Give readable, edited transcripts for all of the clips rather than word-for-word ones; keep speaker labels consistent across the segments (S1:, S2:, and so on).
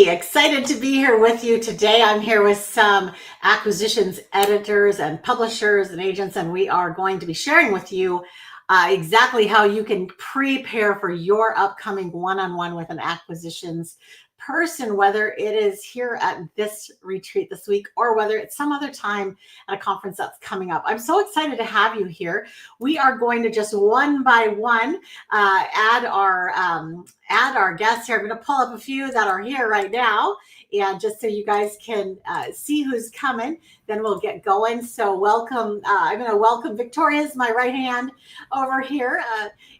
S1: Marnie, excited to be here with you today. I'm here with some acquisitions editors and publishers and agents, and we are going to be sharing with you exactly how you can prepare for your upcoming one-on-one with an acquisitions person, whether it is here at this retreat this week or whether it's some other time at a conference that's coming up. I'm so excited to have you here. We are going to just one by one add our guests here. I'm going to pull up a few that are here right now, and just so you guys can see who's coming, then we'll get going. So welcome. I'm going to welcome Victoria's my right hand over here,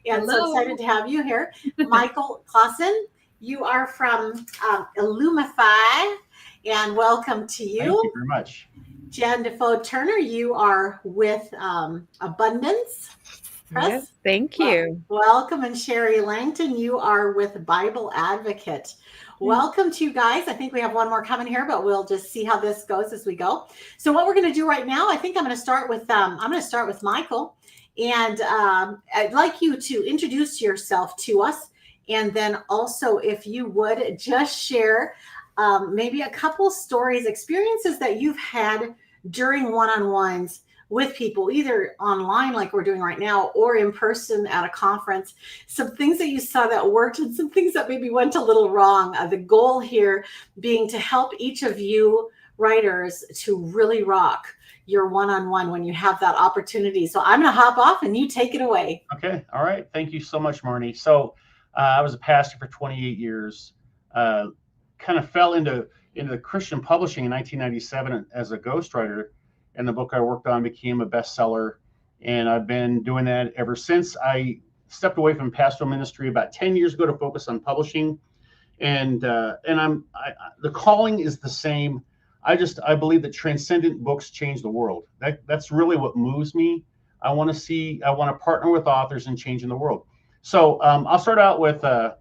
S1: and
S2: Hello.
S1: so excited to have you here. Michael Clausen, you are from Illumify, and welcome to you.
S3: Thank you very much.
S1: Jen Defoe Turner, you are with Abundance Press.
S2: Yes, thank you.
S1: Welcome. And Sherry Langton, you are with Bible Advocate. Welcome to you guys. I think we have one more coming here, but we'll just see how this goes as we go. So what we're going to do right now, I think I'm going to start with Michael, and I'd like you to introduce yourself to us. And then also, if you would just share maybe a couple stories, experiences that you've had during one-on-ones with people, either online like we're doing right now or in person at a conference, some things that you saw that worked and some things that maybe went a little wrong. The goal here being to help each of you writers to really rock your one-on-one when you have that opportunity. So I'm going to hop off and you take it away.
S3: Okay. All right. Thank you so much, Marnie. So I was a pastor for 28 years, kind of fell into the Christian publishing in 1997 as a ghostwriter, and the book I worked on became a bestseller. And I've been doing that ever since. I stepped away from pastoral ministry about 10 years ago to focus on publishing. And the calling is the same. I believe that transcendent books change the world. That's really what moves me. I want to partner with authors in changing the world. So I'll start out with a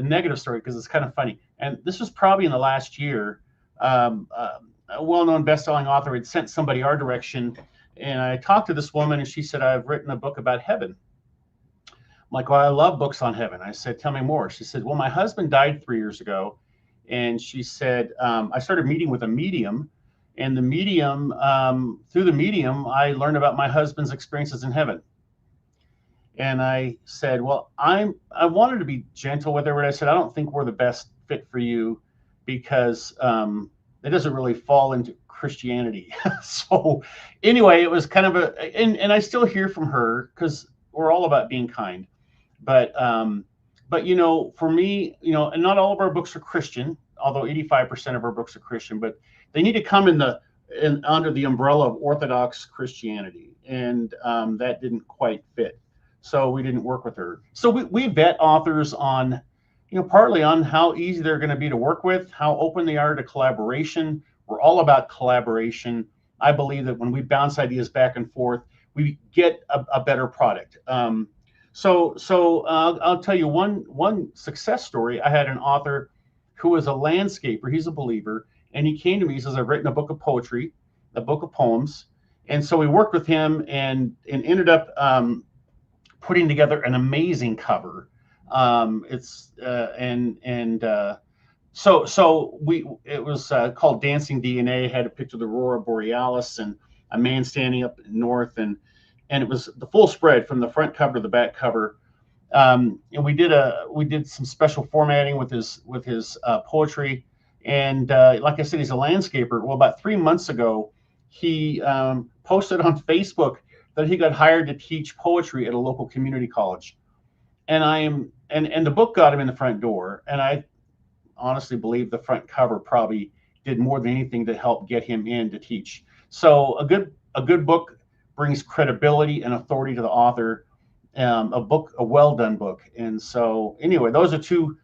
S3: negative story because it's kind of funny. And this was probably in the last year. A well-known best-selling author had sent somebody our direction, and I talked to this woman, and she said, "I've written a book about heaven." I'm like, "Well, I love books on heaven." I said, "Tell me more." She said, "Well, my husband died 3 years ago," and she said, "I started meeting with a medium, and through the medium, I learned about my husband's experiences in heaven." And I said, "Well, I wanted to be gentle with her, but I said, I don't think we're the best fit for you because it doesn't really fall into Christianity." So anyway, it was kind of and I still hear from her because we're all about being kind. But for me, and not all of our books are Christian, although 85% of our books are Christian, but they need to come under the umbrella of Orthodox Christianity. And that didn't quite fit. So we didn't work with her. So we vet authors on, partly on how easy they're going to be to work with, how open they are to collaboration. We're all about collaboration. I believe that when we bounce ideas back and forth, we get a better product. So I'll tell you one success story. I had an author who was a landscaper. He's a believer. And he came to me, he says, "I've written a book of poetry, a book of poems." And so we worked with him and ended up putting together an amazing cover. It was called Dancing DNA. Had a picture of the Aurora Borealis and a man standing up north, and it was the full spread from the front cover to the back cover. And we did some special formatting with his poetry. And like I said, he's a landscaper. Well, about 3 months ago, he posted on Facebook that he got hired to teach poetry at a local community college. And the book got him in the front door. And I honestly believe the front cover probably did more than anything to help get him in to teach. So a good book brings credibility and authority to the author. A well done book. And so anyway, those are two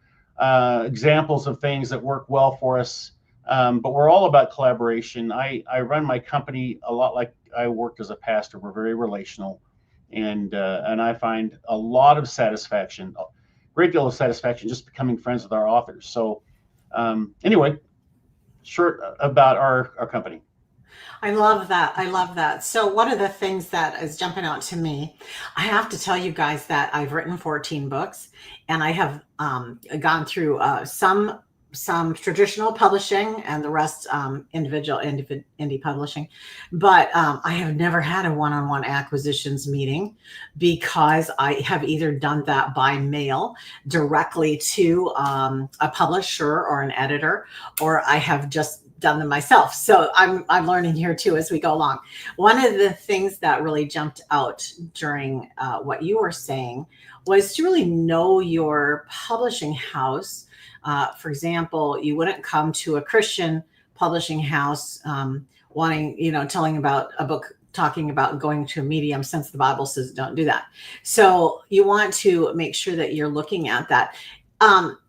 S3: examples of things that work well for us. But we're all about collaboration. I run my company a lot like I worked as a pastor. We're very relational, and I find a lot of satisfaction, a great deal of satisfaction, just becoming friends with our authors. So anyway, short about our company.
S1: I love that. I love that. So one of the things that is jumping out to me, I have to tell you guys that I've written 14 books, and I have gone through some some traditional publishing and the rest individual indie publishing. But I have never had a one-on-one acquisitions meeting because I have either done that by mail directly to a publisher or an editor, or I have just done them myself. So I'm learning here too as we go along. One of the things that really jumped out during what you were saying was to really know your publishing house. For example, you wouldn't come to a Christian publishing house wanting, telling about a book, talking about going to a medium, since the Bible says don't do that. So you want to make sure that you're looking at that.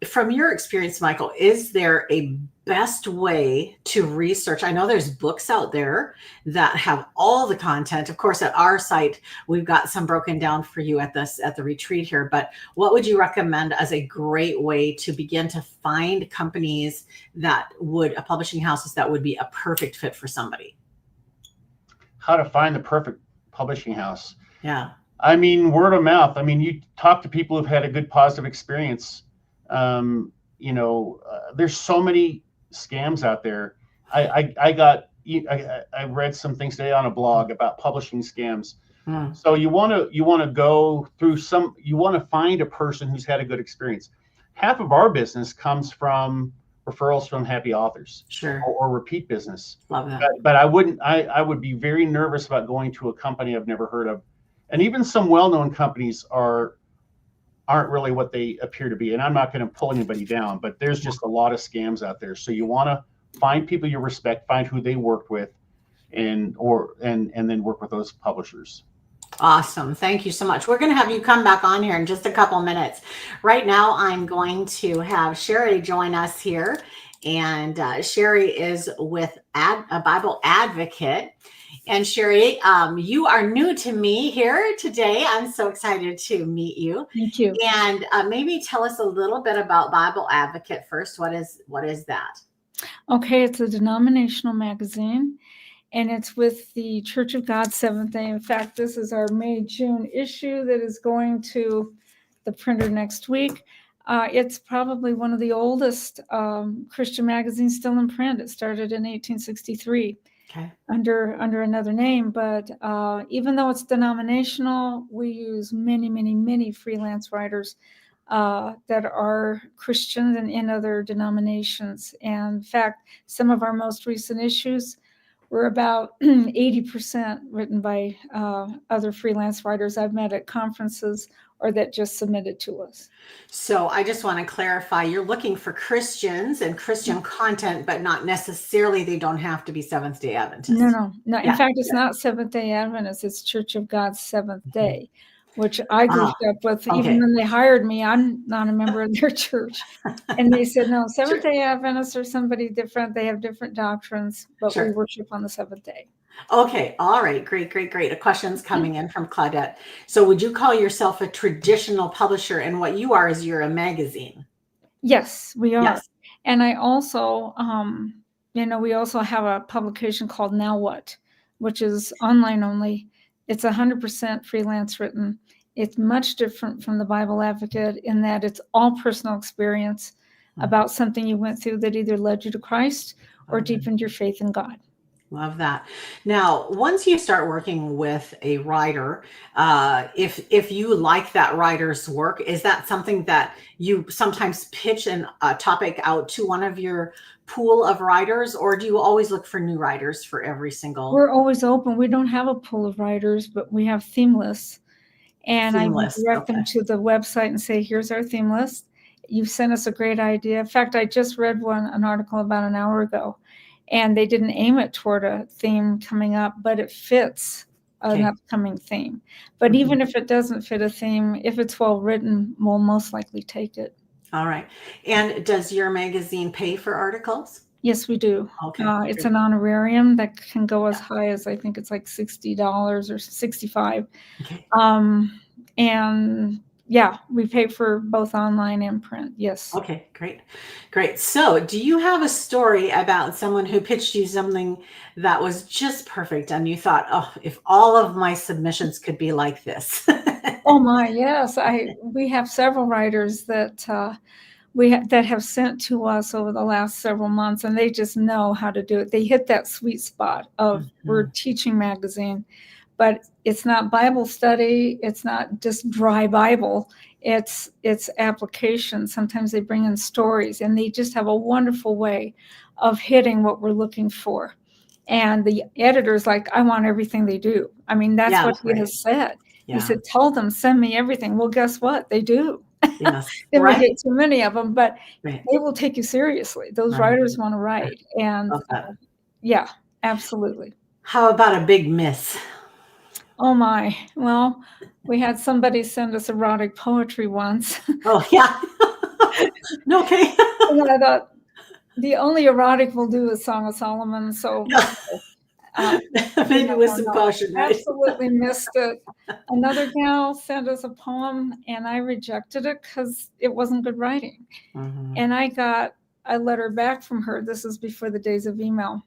S1: From your experience, Michael, is there a best way to research? I know there's books out there that have all the content. Of course, at our site, we've got some broken down for you at the retreat here. But what would you recommend as a great way to begin to find companies publishing houses that would be a perfect fit for somebody?
S3: How to find the perfect publishing house?
S1: Yeah.
S3: I mean, word of mouth. I mean, you talk to people who've had a good positive experience. There's so many scams out there. I read some things today on a blog about publishing scams. So you want to go through you want to find a person who's had a good experience. Half of our business comes from referrals from happy authors,
S1: sure,
S3: or repeat business.
S1: Love that.
S3: But I would be very nervous about going to a company I've never heard of. And even some well-known companies aren't really what they appear to be. And I'm not going to pull anybody down, but there's just a lot of scams out there. So you want to find people you respect, find who they worked with, and then work with those publishers.
S1: Awesome. Thank you so much. We're going to have you come back on here in just a couple minutes. Right now, I'm going to have Sherry join us here. And Sherry is with a Bible Advocate. And Sherry, you are new to me here today. I'm so excited to meet you.
S2: Thank you.
S1: And maybe tell us a little bit about Bible Advocate first. What is that?
S2: Okay, it's a denominational magazine, and it's with the Church of God Seventh Day. In fact, this is our May-June issue that is going to the printer next week. It's probably one of the oldest Christian magazines still in print. It started in 1863.
S1: Okay.
S2: Under another name, but even though it's denominational, we use many freelance writers that are Christians and in other denominations. And in fact, some of our most recent issues were about 80% written by other freelance writers I've met at conferences or that just submitted to us.
S1: So I just want to clarify, you're looking for Christians and Christian content, but not necessarily, they don't have to be Seventh-day Adventists.
S2: No. In fact, it's not Seventh-day Adventists, it's Church of God Seventh Day, which I grew up with.
S1: Okay.
S2: Even when they hired me, I'm not a member of their church. And they said, no, Seventh-day Adventists are somebody different. They have different doctrines, but we worship on the seventh day.
S1: Okay. All right. Great. A question's coming in from Claudette. So would you call yourself a traditional publisher, and what you are is you're a magazine?
S2: Yes, we are.
S1: Yes.
S2: And I also, we also have a publication called Now What, which is online only. It's 100% freelance written. It's much different from the Bible Advocate in that it's all personal experience about something you went through that either led you to Christ or deepened your faith in God.
S1: Love that. Now, once you start working with a writer, if you like that writer's work, is that something that you sometimes pitch a topic out to one of your pool of writers, or do you always look for new writers for every single?
S2: We're always open. We don't have a pool of writers, but we have theme lists. And I direct them to the website and say, here's our theme list. You've sent us a great idea. In fact, I just read an article about an hour ago. And they didn't aim it toward a theme coming up, but it fits an upcoming theme. But even if it doesn't fit a theme, if it's well written, we'll most likely take it.
S1: All right. And does your magazine pay for articles?
S2: Yes, we do.
S1: Okay.
S2: It's an honorarium that can go as high as, I think it's like $60 or $65.
S1: Okay.
S2: And yeah, we pay for both online and print. Yes.
S1: Okay, great. So do you have a story about someone who pitched you something that was just perfect and you thought, oh, if all of my submissions could be like this?
S2: Oh my, yes. We have several writers that that have sent to us over the last several months, and they just know how to do it. They hit that sweet spot of we're a teaching magazine, but it's not Bible study. It's not just dry Bible. It's application. Sometimes they bring in stories, and they just have a wonderful way of hitting what we're looking for. And the editor's like, I want everything they do. I mean, that's what he has said. Yeah. He said, tell them, send me everything. Well, guess what? They do.
S1: Yes.
S2: Then we get too many of them, but they will take you seriously. Those writers want to write. And yeah, absolutely.
S1: How about a big miss?
S2: Oh my. Well, we had somebody send us erotic poetry once.
S1: Oh, yeah. Okay.
S2: And I thought, the only erotic we'll do is Song of Solomon. So
S1: maybe with some caution, right?
S2: Absolutely missed it. Another gal sent us a poem, and I rejected it because it wasn't good writing. Mm-hmm. And I got a letter back from her. This is before the days of email.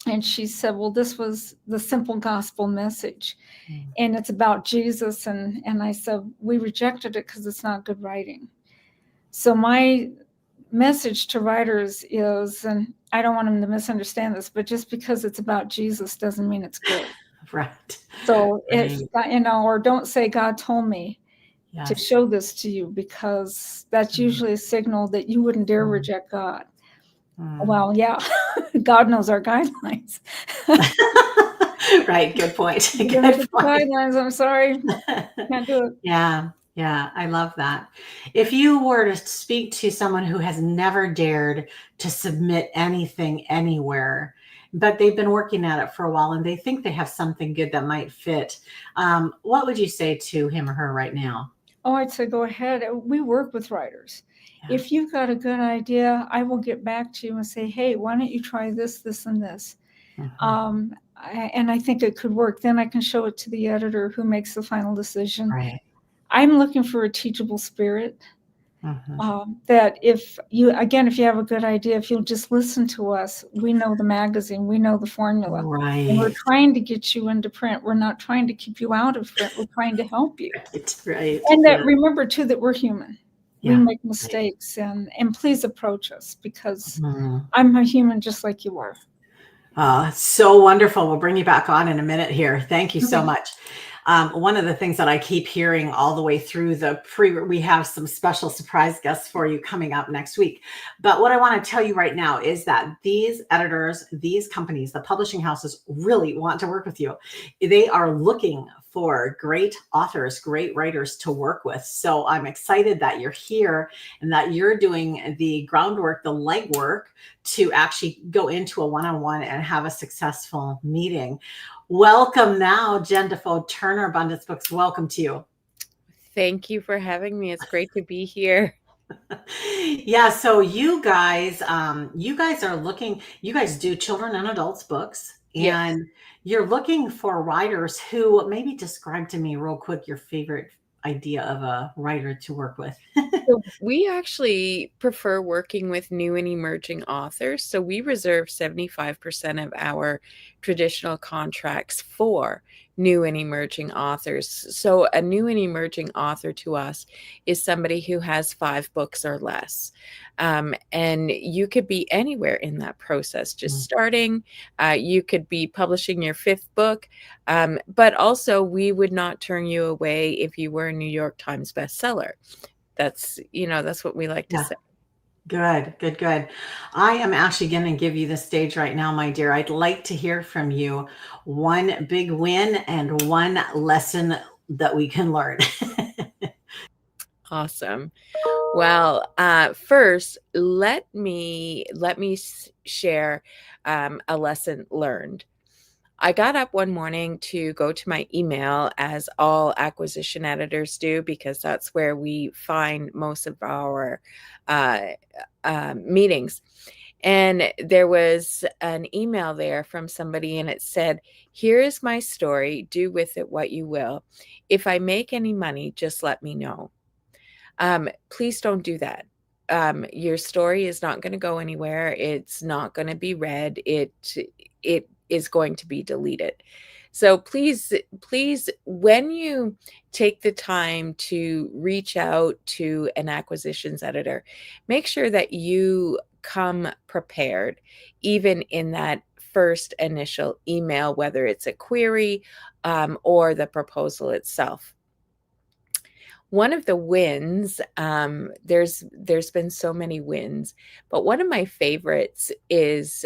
S2: And she said, well, this was the simple gospel message. Mm-hmm. And it's about Jesus. And I said, we rejected it because it's not good writing. So my message to writers is, and I don't want them to misunderstand this, but just because it's about Jesus doesn't mean it's good.
S1: Right.
S2: So it's, or don't say God told me to show this to you, because that's usually a signal that you wouldn't dare reject God. Well, yeah, God knows our guidelines.
S1: Right. Good point. Good
S2: point. Guidelines. I'm sorry. Can't do it.
S1: Yeah. Yeah. I love that. If you were to speak to someone who has never dared to submit anything anywhere, but they've been working at it for a while and they think they have something good that might fit, what would you say to him or her right now?
S2: Oh, I'd say go ahead. We work with writers. Yeah. If you've got a good idea, I will get back to you and say, hey, why don't you try this, this, and this? Mm-hmm. And I think it could work. Then I can show it to the editor who makes the final decision.
S1: Right.
S2: I'm looking for a teachable spirit. Mm-hmm. That if you have a good idea, if you'll just listen to us, we know the magazine, we know the formula.
S1: Right.
S2: And we're trying to get you into print. We're not trying to keep you out of print. We're trying to help you.
S1: Right.
S2: And that remember too that we're human. We make mistakes, and please approach us, because I'm a human just like you are.
S1: Oh, it's so wonderful. We'll bring you back on in a minute here. Thank you so much. One of the things that I keep hearing all the way through we have some special surprise guests for you coming up next week. But what I want to tell you right now is that these editors, these companies, the publishing houses really want to work with you. They are looking for great authors, great writers to work with. So I'm excited that you're here and that you're doing the groundwork, the legwork to actually go into a one-on-one and have a successful meeting. Welcome now, Jen Defoe Turner, Abundance Books. Welcome to you.
S4: Thank you for having me. It's great to be here.
S1: Yeah, so you guys are looking, you guys do children and adults books, and you're looking for writers who, maybe describe to me real quick your favorite idea of a writer to work with.
S4: So we actually prefer working with new and emerging authors. So we reserve 75% of our traditional contracts for new and emerging authors. So a new and emerging author to us is somebody who has 5 books or less. And you could be anywhere in that process, just starting. You could be publishing your 5th book, but also we would not turn you away if you were a New York Times bestseller. That's what we like to say.
S1: Good. I am actually going to give you the stage right now, my dear. I'd like to hear from you one big win and one lesson that we can learn.
S4: Awesome. Well, first, let me share a lesson learned. I got up one morning to go to my email, as all acquisition editors do, because that's where we find most of our meetings. And there was an email there from somebody, and it said, "Here is my story. Do with it what you will. If I make any money, just let me know." Please don't do that. Your story is not going to go anywhere. It's not going to be read. It is going to be deleted. So please, when you take the time to reach out to an acquisitions editor, make sure that you come prepared, even in that first initial email, whether it's a query or the proposal itself. One of the wins, there's been so many wins, but one of my favorites is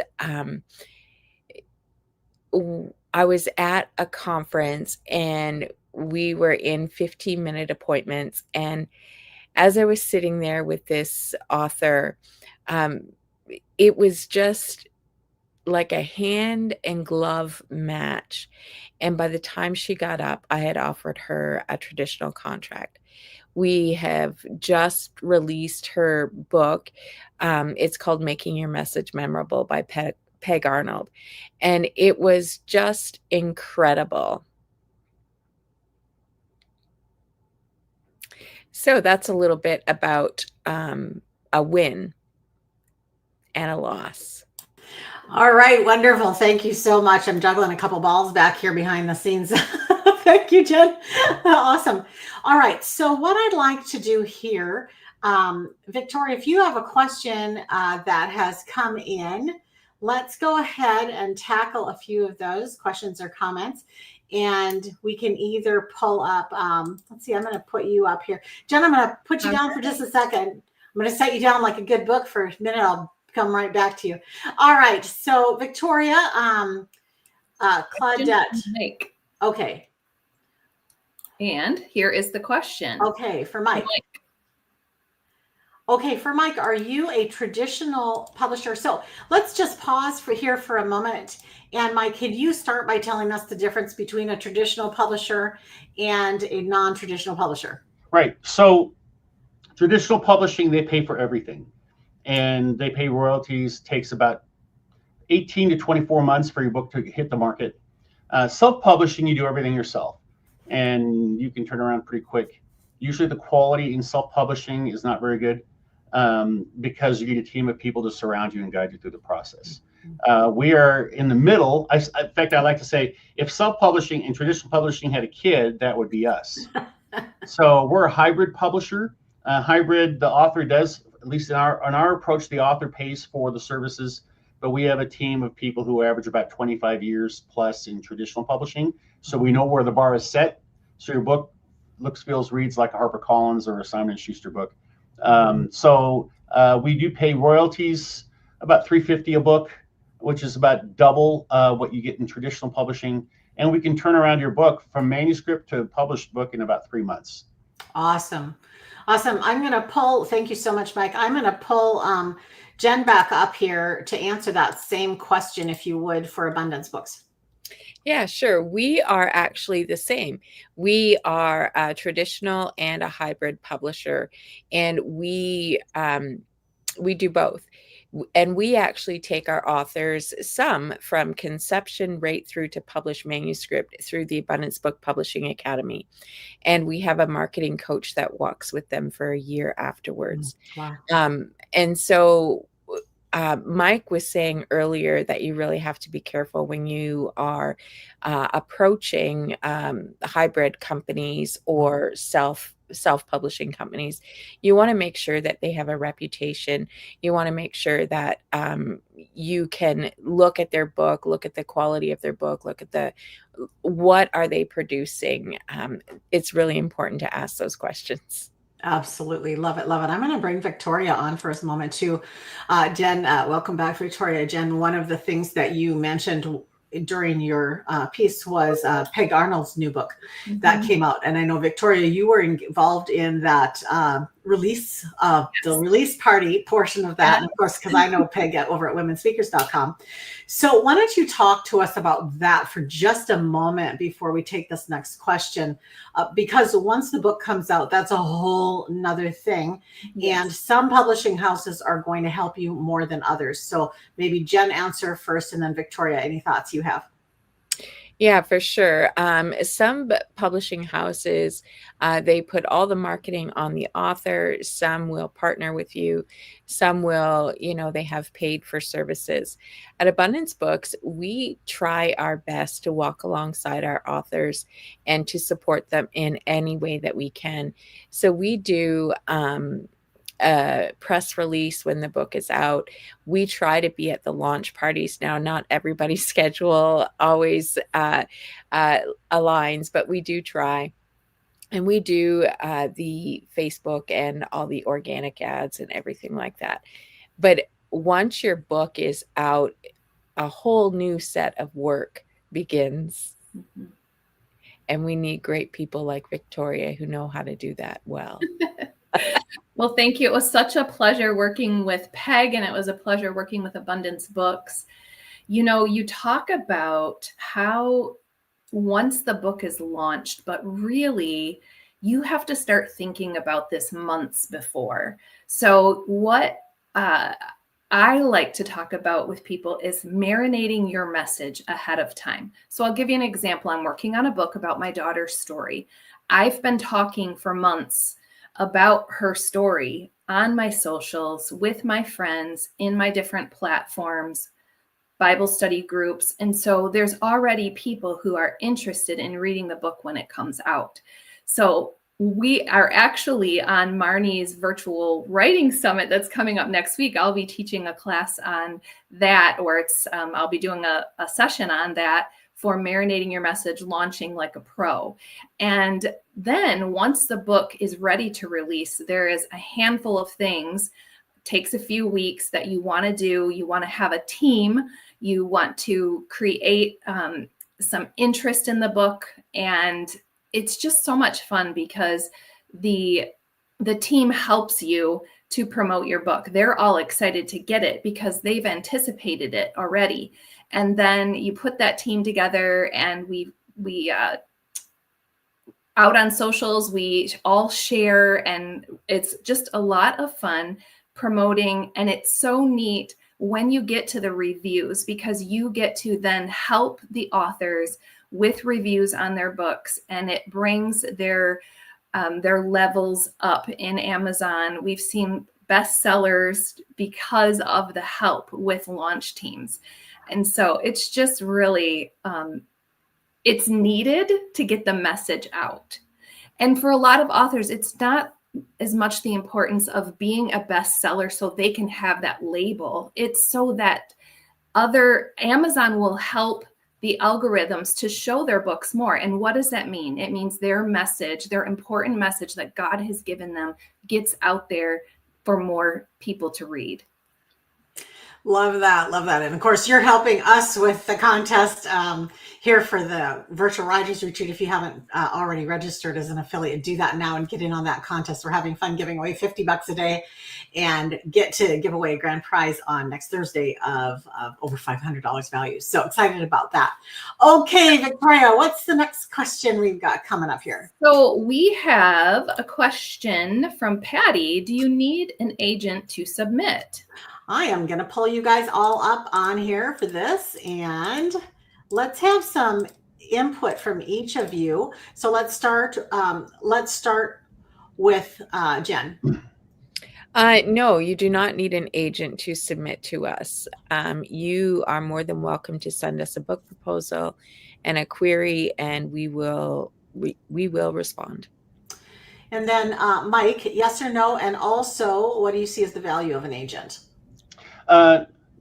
S4: I was at a conference and we were in 15-minute appointments. And as I was sitting there with this author, it was just like a hand and glove match. And by the time she got up, I had offered her a traditional contract. We have just released her book. It's called Making Your Message Memorable by Peg Arnold. And it was just incredible. So that's a little bit about a win and a loss.
S1: All right, wonderful. Thank you so much. I'm juggling a couple balls back here behind the scenes. Thank you, Jen. Awesome. All right, so what I'd like to do here, Victoria, if you have a question that has come in, let's go ahead and tackle a few of those questions or comments. And we can either pull up, let's see, I'm going to put you up here. Jen, I'm going to put you down for just a second. I'm going to set you down like a good book for a minute. I'll come right back to you. All right. So Victoria, Claudette. Okay.
S5: And here is the question.
S1: Okay. For Mike. Okay. For Mike, are you a traditional publisher? So let's just pause here for a moment. And Mike, can you start by telling us the difference between a traditional publisher and a non-traditional publisher?
S3: Right. So traditional publishing, they pay for everything. And they pay royalties. Takes about 18 to 24 months for your book to hit the market. Self-publishing, you do everything yourself, and you can turn around pretty quick. Usually the quality in self-publishing is not very good because you need a team of people to surround you and guide you through the process. We are in the middle. In fact, I like to say, if self-publishing and traditional publishing had a kid, that would be us. So we're a hybrid publisher. Hybrid, the author does, at least in our approach, the author pays for the services, but we have a team of people who average about 25 years plus in traditional publishing. So we know where the bar is set. So your book looks, feels, reads like a HarperCollins or a Simon & Schuster book. So we do pay royalties, about $350 a book, which is about double what you get in traditional publishing. And we can turn around your book from manuscript to published book in about 3 months.
S1: Awesome. Awesome. I'm going to pull, thank you so much, Mike. I'm going to pull Jen back up here to answer that same question, if you would, for Abundance Books.
S4: Yeah, sure. We are actually the same. We are a traditional and a hybrid publisher, and we do both. And we actually take our authors, some from conception right through to published manuscript through the Abundance Book Publishing Academy. And we have a marketing coach that walks with them for a year afterwards.
S1: Wow.
S4: And so Mike was saying earlier that you really have to be careful when you are approaching hybrid companies or self-publishing companies. You want to make sure that they have a reputation. You want to make sure that you can look at their book, look at the quality of their book, look at what are they producing. It's really important to ask those questions.
S1: Absolutely. Love it. Love it. I'm going to bring Victoria on for a moment too. Jen, welcome back, Victoria. Jen, one of the things that you mentioned during your piece was Peg Arnold's new book that came out. And I know, Victoria, you were involved in that release, the release party portion of that. And of course, because I know Peg over at womenspeakers.com. So why don't you talk to us about that for just a moment before we take this next question? Because once the book comes out, that's a whole nother thing. Yes. And some publishing houses are going to help you more than others. So maybe Jen answer first, and then Victoria, any thoughts you have?
S4: Yeah, for sure. Some publishing houses, they put all the marketing on the author. Some will partner with you. Some will, they have paid for services. At Abundance Books, we try our best to walk alongside our authors and to support them in any way that we can. So we do a press release when the book is out. We try to be at the launch parties. Now, not everybody's schedule always aligns, but we do try. And we do the Facebook and all the organic ads and everything like that. But once your book is out, a whole new set of work begins.
S5: Mm-hmm.
S4: And we need great people like Victoria who know how to do that well.
S5: Well, thank you. It was such a pleasure working with Peg, and it was a pleasure working with Abundance Books. You talk about how once the book is launched, but really you have to start thinking about this months before. So what I like to talk about with people is marinating your message ahead of time. So I'll give you an example. I'm working on a book about my daughter's story. I've been talking for months about her story on my socials, with my friends, in my different platforms, Bible study groups. And so there's already people who are interested in reading the book when it comes out. So we are actually on Marnie's virtual writing summit that's coming up next week. I'll be teaching a class on that, or I'll be doing a session on that for marinating your message, launching like a pro. And then once the book is ready to release, there is a handful of things, takes a few weeks, that you want to do. You want to have a team. You want to create some interest in the book. And it's just so much fun because the team helps you to promote your book. They're all excited to get it because they've anticipated it already. And then you put that team together, and we out on socials, we all share, and it's just a lot of fun promoting. And it's so neat when you get to the reviews, because you get to then help the authors with reviews on their books, and it brings their levels up in Amazon. We've seen bestsellers because of the help with launch teams. And so it's just really, it's needed to get the message out. And for a lot of authors, it's not as much the importance of being a bestseller so they can have that label. It's so that Amazon will help the algorithms to show their books more. And what does that mean? It means their message, their important message that God has given them, gets out there for more people to read.
S1: Love that. Love that. And of course, you're helping us with the contest here for the Virtual Writers Retreat. If you haven't already registered as an affiliate, do that now and get in on that contest. We're having fun giving away $50 a day and get to give away a grand prize on next Thursday of over $500 value. So excited about that. Okay, Victoria, what's the next question we've got coming up here?
S5: So we have a question from Patty. Do you need an agent to submit?
S1: I am going to pull you guys all up on here for this, and let's have some input from each of you. So let's start with Jen.
S4: No, you do not need an agent to submit to us. You are more than welcome to send us a book proposal and a query, and we will respond.
S1: And then Mike, yes or no? And also, what do you see as the value of an agent?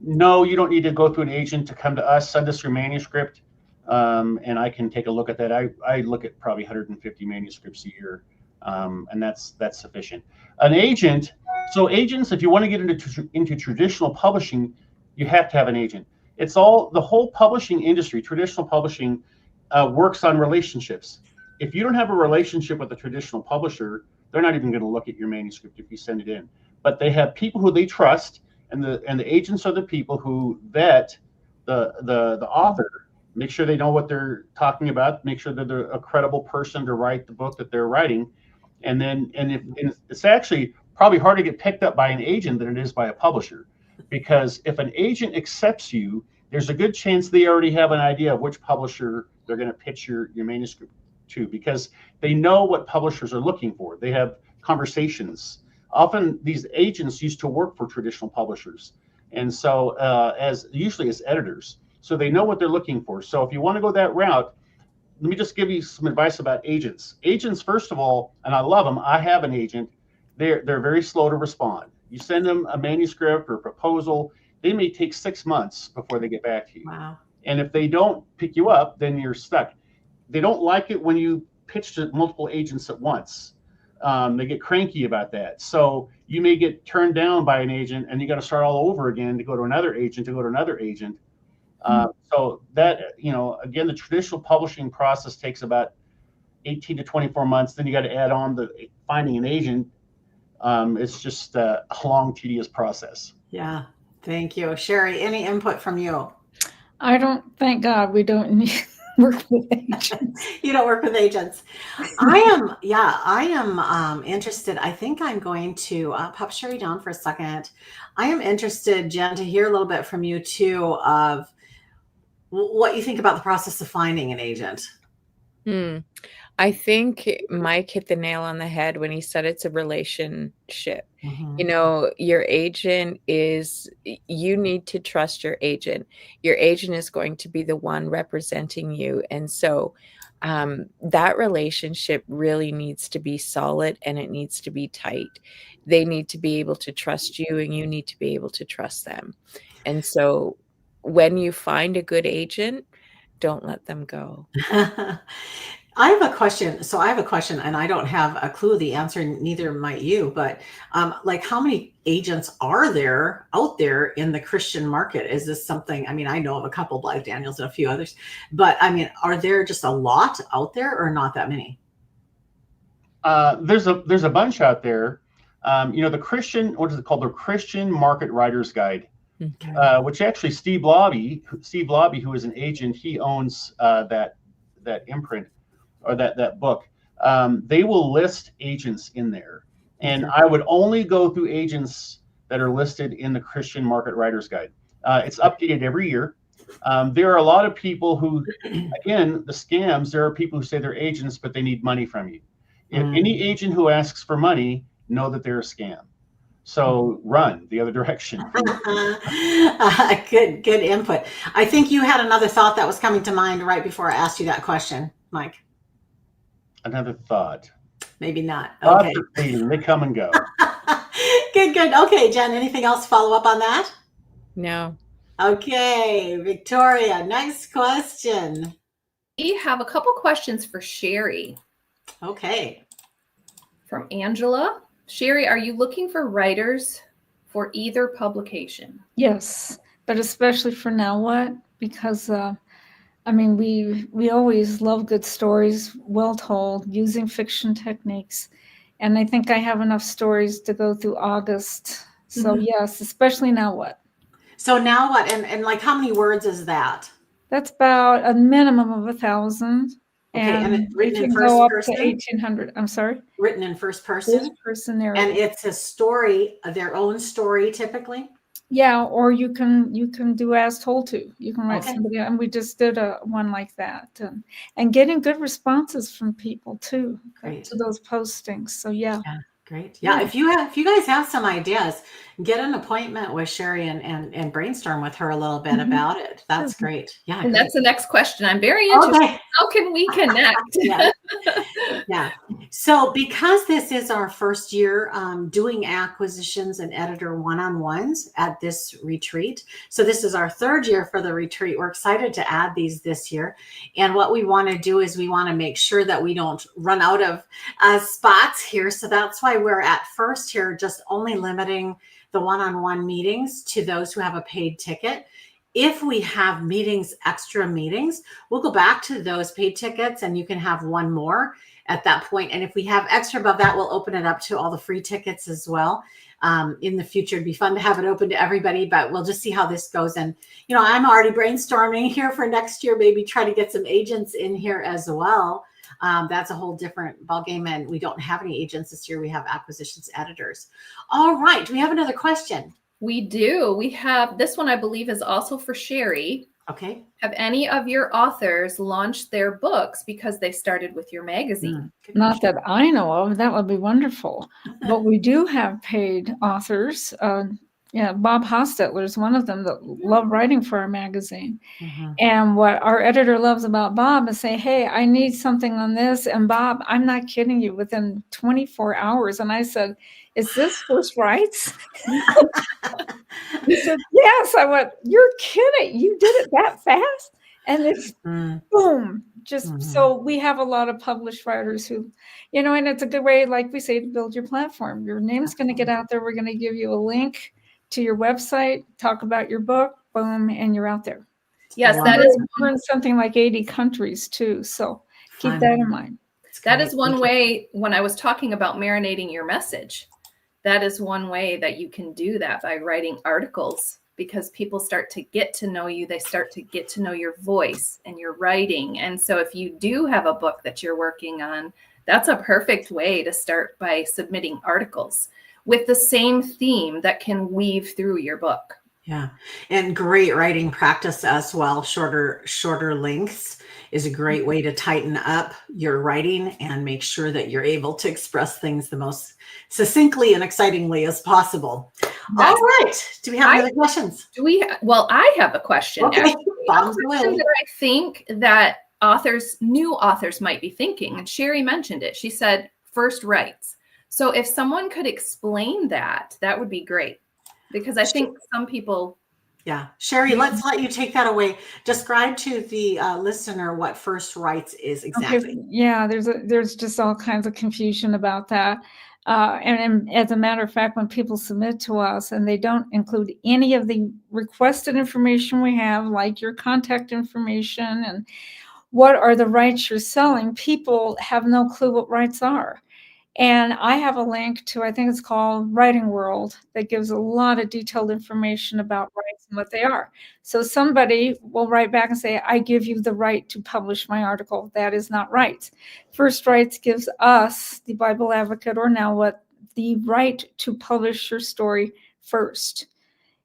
S3: No, you don't need to go through an agent to come to us. Send us your manuscript, and I can take a look at that. I look at probably 150 manuscripts a year, and that's sufficient. An agent. So agents, if you want to get into traditional publishing, you have to have an agent. It's the whole publishing industry. Traditional publishing works on relationships. If you don't have a relationship with a traditional publisher, they're not even going to look at your manuscript if you send it in. But they have people who they trust. And the agents are the people who vet the author, make sure they know what they're talking about, make sure that they're a credible person to write the book that they're writing, and it's actually probably harder to get picked up by an agent than it is by a publisher, because if an agent accepts you, there's a good chance they already have an idea of which publisher they're going to pitch your manuscript to, because they know what publishers are looking for. They have conversations. Often these agents used to work for traditional publishers, and so usually as editors, so they know what they're looking for. So if you want to go that route, let me just give you some advice about agents. Agents, first of all, and I love them. I have an agent. They're very slow to respond. You send them a manuscript or a proposal, they may take 6 months before they get back to you.
S1: Wow.
S3: And if they don't pick you up, then you're stuck. They don't like it when you pitch to multiple agents at once. They get cranky about that. So you may get turned down by an agent, and you got to start all over again to go to another agent, So that, again, the traditional publishing process takes about 18 to 24 months. Then you got to add on the finding an agent. It's just a long, tedious process.
S1: Yeah. Thank you. Sherry, any input from you?
S2: Thank God we don't need work with agents.
S1: You don't work with agents. I am interested. I think I'm going to pop Sherry down for a second. I am interested, Jen, to hear a little bit from you too, of what you think about the process of finding an agent.
S4: I think Mike hit the nail on the head when he said it's a relationship.
S1: Mm-hmm.
S4: Your agent you need to trust your agent. Your agent is going to be the one representing you. And so that relationship really needs to be solid, and it needs to be tight. They need to be able to trust you, and you need to be able to trust them. And so when you find a good agent, don't let them go.
S1: I have a question. So I have a question, and I don't have a clue the answer, neither might you, but how many agents are there out there in the Christian market? Is this something, I know of a couple, Blythe Daniels and a few others, but are there just a lot out there or not that many?
S3: There's a bunch out there. The Christian, what is it called? The Christian Market Writers Guide.
S1: Okay.
S3: Which actually Steve Lobby, who is an agent, he owns that imprint, or that book. They will list agents in there, and I would only go through agents that are listed in the Christian Market Writers Guide. It's updated every year. There are a lot of people who, again, the scams. There are people who say they're agents, but they need money from you. If any agent who asks for money, know that they're a scam. So run the other direction.
S1: Good input. I think you had another thought that was coming to mind right before I asked you that question, Mike.
S3: Another thought.
S1: Maybe not.
S3: Thoughts
S1: Okay.
S3: are fleeting. They come and go.
S1: Good. Okay, Jen, anything else to follow up on that?
S4: No.
S1: Okay, Victoria, next question.
S5: We have a couple questions for Sherry.
S1: Okay.
S5: From Angela. Sherry, are you looking for writers for either publication?
S2: Yes, but especially for Now What? Because we always love good stories, well told, using fiction techniques, and I think I have enough stories to go through August. So yes, especially Now What?
S1: So Now What? And how many words is that?
S2: That's about a minimum of 1,000.
S1: Okay, and it's written in
S2: can
S1: first
S2: go up
S1: person?
S2: to 1,800. I'm sorry.
S1: Written in first person?
S2: First person narrative.
S1: And it's a story, their own story, typically?
S2: Yeah, or you can do as told to. You can write
S1: Okay.
S2: somebody, and we just did one like that, and getting good responses from people too.
S1: Great.
S2: To those postings. So yeah.
S1: Great. Yeah. If you guys have some ideas, get an appointment with Sherry and brainstorm with her a little bit about it. That's great. Yeah.
S5: And that's the next question. I'm very interested.
S1: Okay.
S5: How can we connect?
S1: Yeah. So because this is our first year doing acquisitions and editor one-on-ones at this retreat. So this is our third year for the retreat. We're excited to add these this year. And what we want to do is we want to make sure that we don't run out of spots here. So that's why we're at first here, just only limiting the one-on-one meetings to those who have a paid ticket. If we have extra meetings, we'll go back to those paid tickets and you can have one more at that point. And if we have extra above that, we'll open it up to all the free tickets as well. In the future, it'd be fun to have it open to everybody, but we'll just see how this goes. And, I'm already brainstorming here for next year, maybe try to get some agents in here as well. That's a whole different ballgame, and we don't have any agents this year. We have acquisitions editors. All right. Do we have another question?
S5: We do. We have this one, I believe, is also for Sherry.
S1: Okay.
S5: Have any of your authors launched their books because they started with your magazine?
S2: Not that I know of. That would be wonderful. But we do have paid authors. Bob Hostetler is one of them that love writing for our magazine. And what our editor loves about Bob is say, hey, I need something on this. And Bob, I'm not kidding you, within 24 hours. And I said, is this First Rights? He said, yes. I went, you're kidding. You did it that fast? And it's boom. Just so we have a lot of published writers who, and it's a good way, like we say, to build your platform. Your name's going to get out there. We're going to give you a link to your website, talk about your book, boom, and you're out there.
S5: Yes, that is.
S2: We're in something like 80 countries too. So keep that in mind.
S5: That is one way. When I was talking about marinating your message, that is one way that you can do that, by writing articles, because people start to get to know you. They start to get to know your voice and your writing. And so if you do have a book that you're working on, that's a perfect way to start, by submitting articles with the same theme that can weave through your book.
S1: Yeah. And great writing practice as well. Shorter lengths is a great way to tighten up your writing and make sure that you're able to express things the most succinctly and excitingly as possible. All right. Do we have any other questions?
S5: Well, I have a question.
S1: Okay.
S5: That I think that new authors might be thinking, and Sherry mentioned it. She said first rights. So if someone could explain that would be great. Because I think some people.
S1: Yeah. Sherry, let's let you take that away. Describe to the listener what first rights is exactly.
S2: Okay. Yeah, there's just all kinds of confusion about that. And as a matter of fact, when people submit to us and they don't include any of the requested information we have, like your contact information and what are the rights you're selling, people have no clue what rights are. And I have a link to, I think it's called Writing World, that gives a lot of detailed information about rights and what they are. So somebody will write back and say, I give you the right to publish my article. That is not right. First Rights gives us, the Bible Advocate or Now What, the right to publish your story first.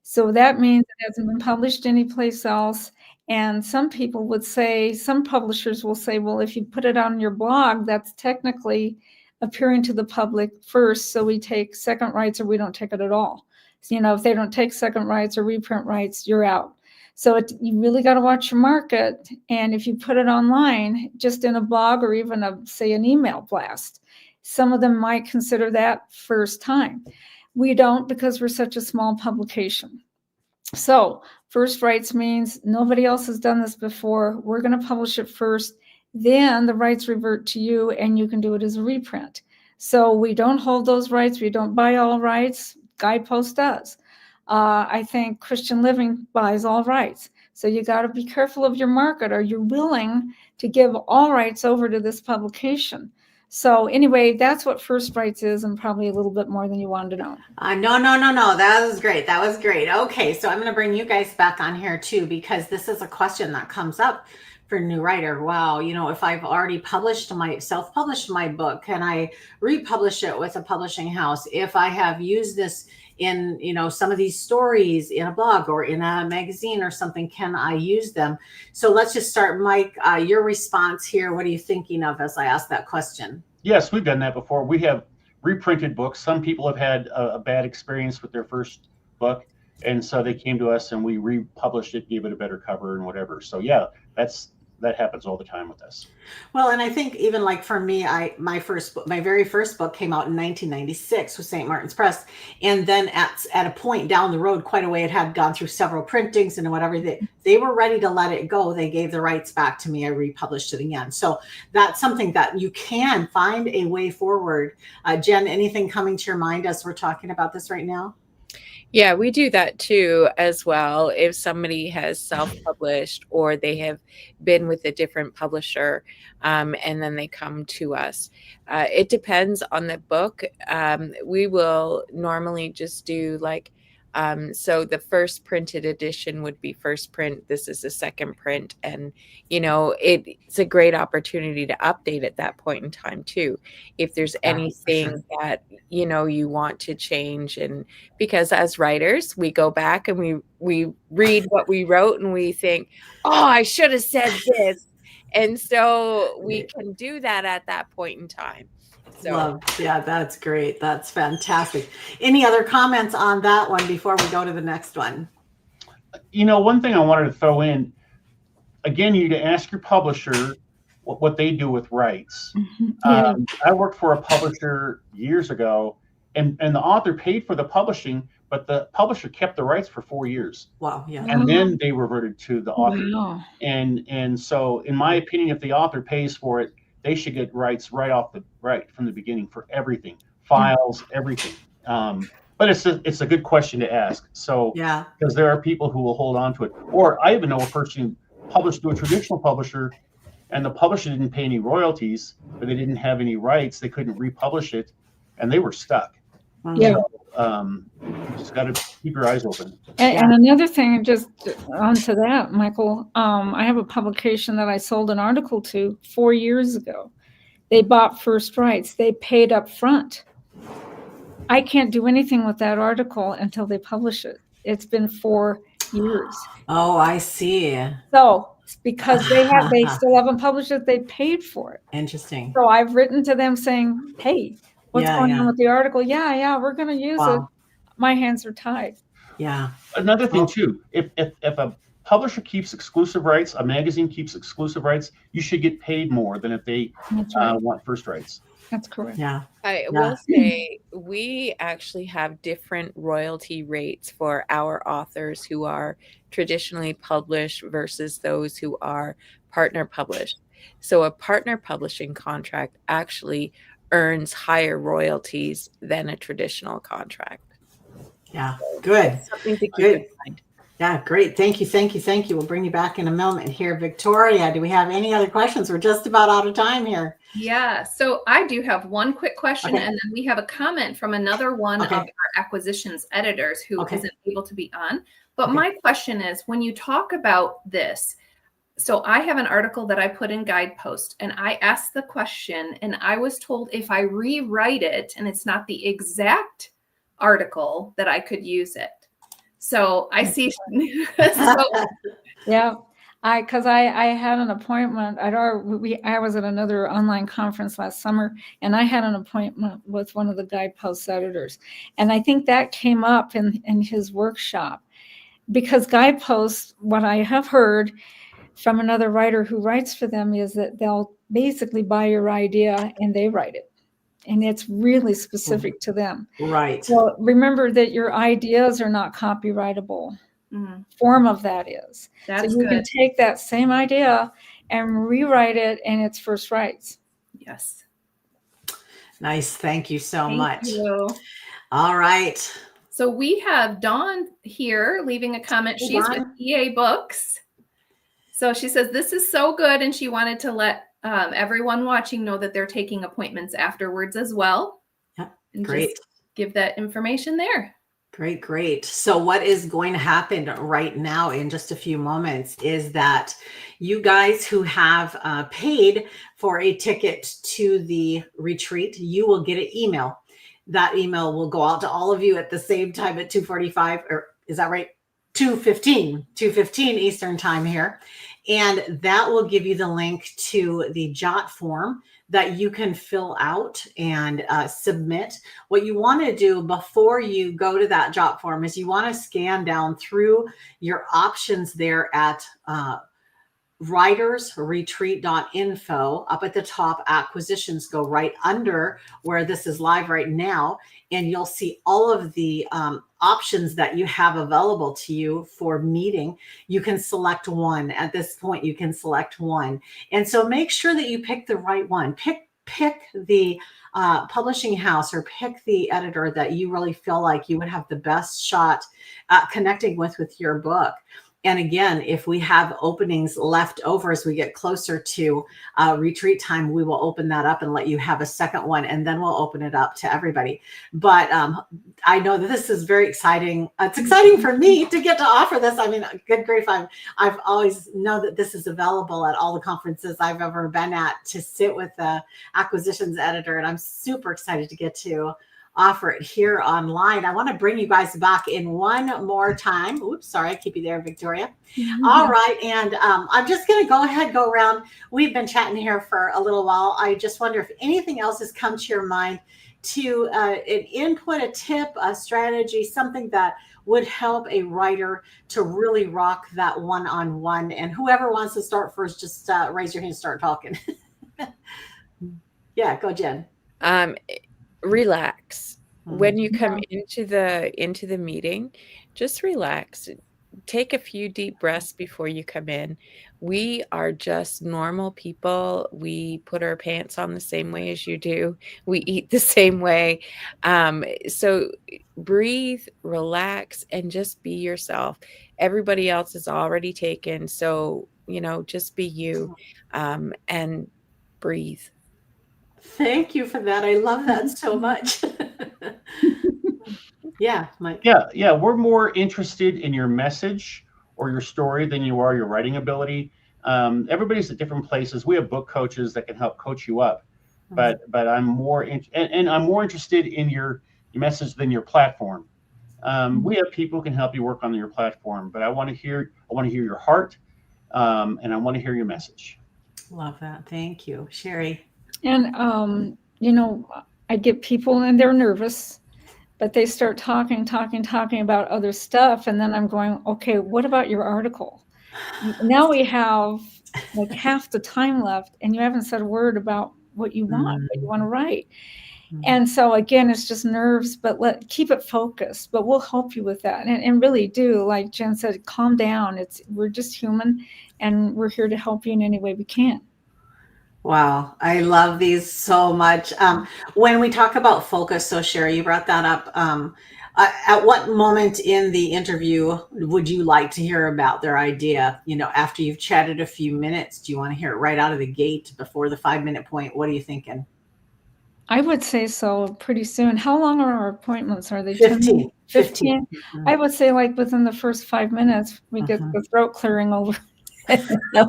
S2: So that means it hasn't been published anyplace else. And some people would say, some publishers will say, well, if you put it on your blog, that's technically appearing to the public first, so we take second rights or we don't take it at all. So, if they don't take second rights or reprint rights, you're out. So you really got to watch your market. And if you put it online, just in a blog or even say an email blast, some of them might consider that first time. We don't, because we're such a small publication. So first rights means nobody else has done this before. We're going to publish it first. Then the rights revert to you and you can do it as a reprint. So we don't hold those rights. We don't buy all rights. Guidepost does. I think Christian Living buys all rights. So you got to be careful of your market. Are you willing to give all rights over to this publication? So anyway, that's what first rights is, and probably a little bit more than you wanted to know.
S1: No. That was great. Okay, so I'm going to bring you guys back on here too, because this is a question that comes up for a new writer. Wow, if I've already self-published my book, can I republish it with a publishing house? If I have used this in, some of these stories in a blog or in a magazine or something, can I use them? So let's just start, Mike, your response here. What are you thinking of as I ask that question?
S3: Yes, we've done that before. We have reprinted books. Some people have had a bad experience with their first book, and so they came to us and we republished it, gave it a better cover and whatever. So yeah, that happens all the time with us.
S1: Well, and I think even like for me, my very first book came out in 1996 with St. Martin's Press, and then at a point down the road, quite a way, it had gone through several printings and whatever. They were ready to let it go. They gave the rights back to me. I republished it again. So that's something that you can find a way forward. Jen, anything coming to your mind as we're talking about this right now?
S4: Yeah, we do that too as well. If somebody has self-published or they have been with a different publisher and then they come to us. It depends on the book. We will normally just do like So the first printed edition would be first print. This is the second print. And, you know, it's a great opportunity to update at that point in time too. If there's anything that, you know, you want to change. And because as writers, we go back and we read what we wrote and we think, oh, I should have said this. And so we can do that at that point in time. So.
S1: Love. Yeah, that's great. That's fantastic. Any other comments on that one before we go to the next one?
S3: You know, one thing I wanted to throw in, again, you to ask your publisher what they do with rights.
S2: Yeah.
S3: I worked for a publisher years ago, and the author paid for the publishing, but the publisher kept the rights for 4 years.
S1: Wow. Yeah.
S3: And then they reverted to the author.
S2: Wow.
S3: And so, in my opinion, if the author pays for it, they should get rights right from the beginning for everything, files, everything. But it's a good question to ask. So,
S1: yeah,
S3: because there are people who will hold on to it. Or I even know a person who published to a traditional publisher, and the publisher didn't pay any royalties, but they didn't have any rights. They couldn't republish it, and they were stuck.
S2: Yeah.
S3: So, you just got to keep your eyes open.
S2: And another thing, just onto that, Michael, I have a publication that I sold an article to 4 years ago. They bought first rights. They paid up front. I can't do anything with that article until they publish it. It's been 4 years.
S1: Oh, I see.
S2: So because they still haven't published it, they paid for it.
S1: Interesting.
S2: So I've written to them saying, hey, what's going on with the article? Yeah, we're going to use it. My hands are tied.
S1: Yeah.
S3: Another thing too, if a publisher keeps exclusive rights, a magazine keeps exclusive rights, you should get paid more than if they want first rights.
S2: That's correct.
S1: Yeah.
S4: I will say we actually have different royalty rates for our authors who are traditionally published versus those who are partner published. So a partner publishing contract actually earns higher royalties than a traditional contract.
S1: Yeah, good.
S4: Something to keep in mind.
S1: Yeah, great. Thank you. We'll bring you back in a moment here. Victoria, do we have any other questions? We're just about out of time here.
S5: Yeah, so I do have one quick question, and then we have a comment from another one of our acquisitions editors who isn't able to be on. But my question is, when you talk about this, so I have an article that I put in Guidepost, and I asked the question, and I was told if I rewrite it, and it's not the exact article, that I could use it. So I see.
S2: Yeah, because I had an appointment. I was at another online conference last summer, and I had an appointment with one of the Guidepost editors, and I think that came up in his workshop, because Guidepost, what I have heard from another writer who writes for them, is that they'll basically buy your idea and they write it. And it's really specific to them.
S1: Right.
S2: So remember that your ideas are not copyrightable. Form of that is.
S5: That's
S2: so you can take that same idea and rewrite it, and it's first rights.
S5: Yes.
S1: Nice. Thank you so much.
S5: Thank you.
S1: All right.
S5: So we have Dawn here leaving a comment. She's with EA Books. So she says, this is so good. And she wanted to let everyone watching know that they're taking appointments afterwards as well.
S1: Yeah,
S5: and
S1: great.
S5: Just give that information there.
S1: Great. So what is going to happen right now in just a few moments is that you guys who have paid for a ticket to the retreat, you will get an email. That email will go out to all of you at the same time at 2:45, or is that right? 2:15 Eastern time here. And that will give you the link to the JOT form that you can fill out and submit. What you want to do before you go to that JOT form is you want to scan down through your options there at writersretreat.info. Up at the top, acquisitions, go right under where this is live right now, and you'll see all of the options that you have available to you for meeting. You can select one. At this point, you can select one. And so make sure that you pick the right one. Pick the publishing house, or pick the editor that you really feel like you would have the best shot at connecting with your book. And again, if we have openings left over as we get closer to retreat time, we will open that up and let you have a second one, and then we'll open it up to everybody. But I know that this is very exciting. It's exciting for me to get to offer this. I mean, good grief, I've always know that this is available at all the conferences I've ever been at, to sit with the acquisitions editor, and I'm super excited to get to offer it here online. I want to bring you guys back in one more time. Oops, sorry, I keep you there, Victoria. Mm-hmm. All right, and I'm just going to go around. We've been chatting here for a little while. I just wonder if anything else has come to your mind, to an input, a tip, a strategy, something that would help a writer to really rock that one-on-one. And whoever wants to start first, just raise your hand and start talking. Yeah, go, Jen.
S4: Relax. When you come into the meeting, just relax. Take a few deep breaths before you come in. We are just normal people. We put our pants on the same way as you do. We eat the same way. So breathe, relax, and just be yourself. Everybody else is already taken. So, just be you, and breathe.
S1: Thank you for that. I love that so much. Yeah, Mike.
S3: Yeah. We're more interested in your message or your story than you are your writing ability. Everybody's at different places. We have book coaches that can help coach you up, but I'm more I'm more interested in your message than your platform. We have people who can help you work on your platform, but I want to hear your heart, and I want to hear your message.
S1: Love that. Thank you, Sherry.
S2: And I get people and they're nervous, but they start talking about other stuff. And then I'm going, okay, what about your article? Now we have like half the time left and you haven't said a word about what you want, what you want to write. And so again, it's just nerves, but keep it focused, but we'll help you with that. And really do, like Jen said, calm down. We're just human and we're here to help you in any way we can.
S1: Wow, I love these so much. When we talk about focus, so Sherry, you brought that up. At what moment in the interview would you like to hear about their idea? After you've chatted a few minutes, do you want to hear it right out of the gate before the 5-minute point? What are you thinking?
S2: I would say so pretty soon. How long are our appointments? Are they
S1: 15?
S2: 15? Mm-hmm. I would say like within the first 5 minutes, we get the throat clearing over. Yes.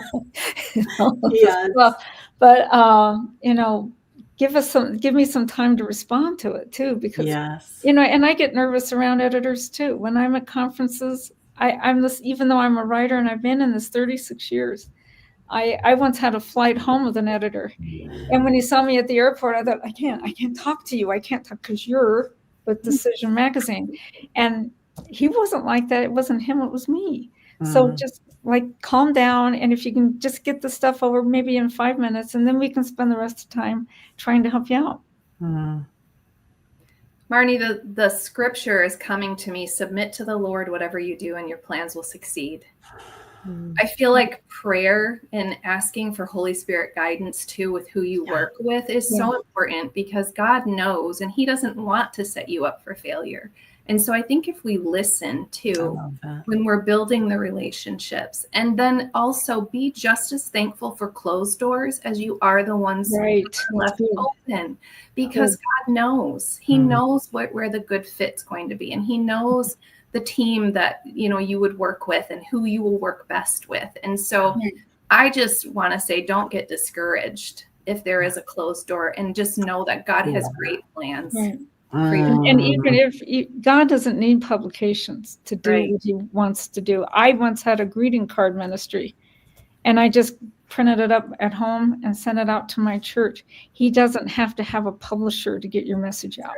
S2: But give me some time to respond to it too, because and I get nervous around editors too. When I'm at conferences, I'm this, even though I'm a writer and I've been in this 36 years. I once had a flight home with an editor, and when he saw me at the airport, I thought, I can't talk to you. I can't talk because you're with Decision Magazine. And he wasn't like that. It wasn't him, it was me. So just calm down. And if you can just get the stuff over maybe in 5 minutes, and then we can spend the rest of the time trying to help you out.
S5: Marnie, the scripture is coming to me. Submit to the Lord whatever you do and your plans will succeed. I feel like prayer and asking for Holy Spirit guidance too with who you work with is so important, because God knows and he doesn't want to set you up for failure. And so I think if we listen to when we're building the relationships, and then also be just as thankful for closed doors as you are the ones left open, because God knows. He knows where the good fit's going to be, and he knows the team that you would work with and who you will work best with. And so I just want to say, don't get discouraged if there is a closed door, and just know that God has great plans.
S2: And even if God doesn't need publications to do what he wants to do. I once had a greeting card ministry, and I just printed it up at home and sent it out to my church. He doesn't have to have a publisher to get your message out.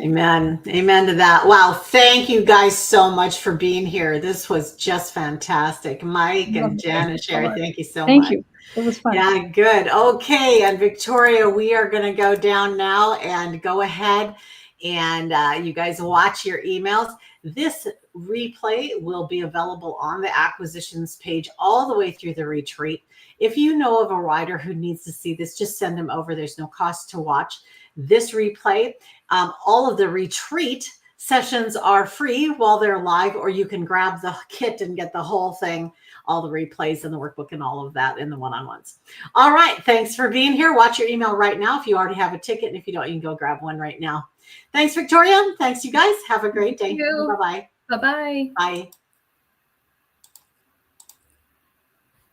S1: Amen to that. Wow, thank you guys so much for being here. This was just fantastic. Mike and Jen and Sherry, thank you so much.
S2: Thank you. It was fun.
S1: Yeah, good. Okay, and Victoria, we are going to go down now and go ahead and you guys watch your emails. This replay will be available on the acquisitions page all the way through the retreat. If you know of a writer who needs to see this, just send them over. There's no cost to watch this replay. All of the retreat sessions are free while they're live, or you can grab the kit and get the whole thing, all the replays and the workbook and all of that in the one-on-ones. All right. Thanks for being here. Watch your email right now if you already have a ticket. And if you don't, you can go grab one right now. Thanks, Victoria. Thanks, you guys. Have a great day.
S5: Thank you.
S1: Bye-bye.
S5: Bye-bye.
S1: Bye.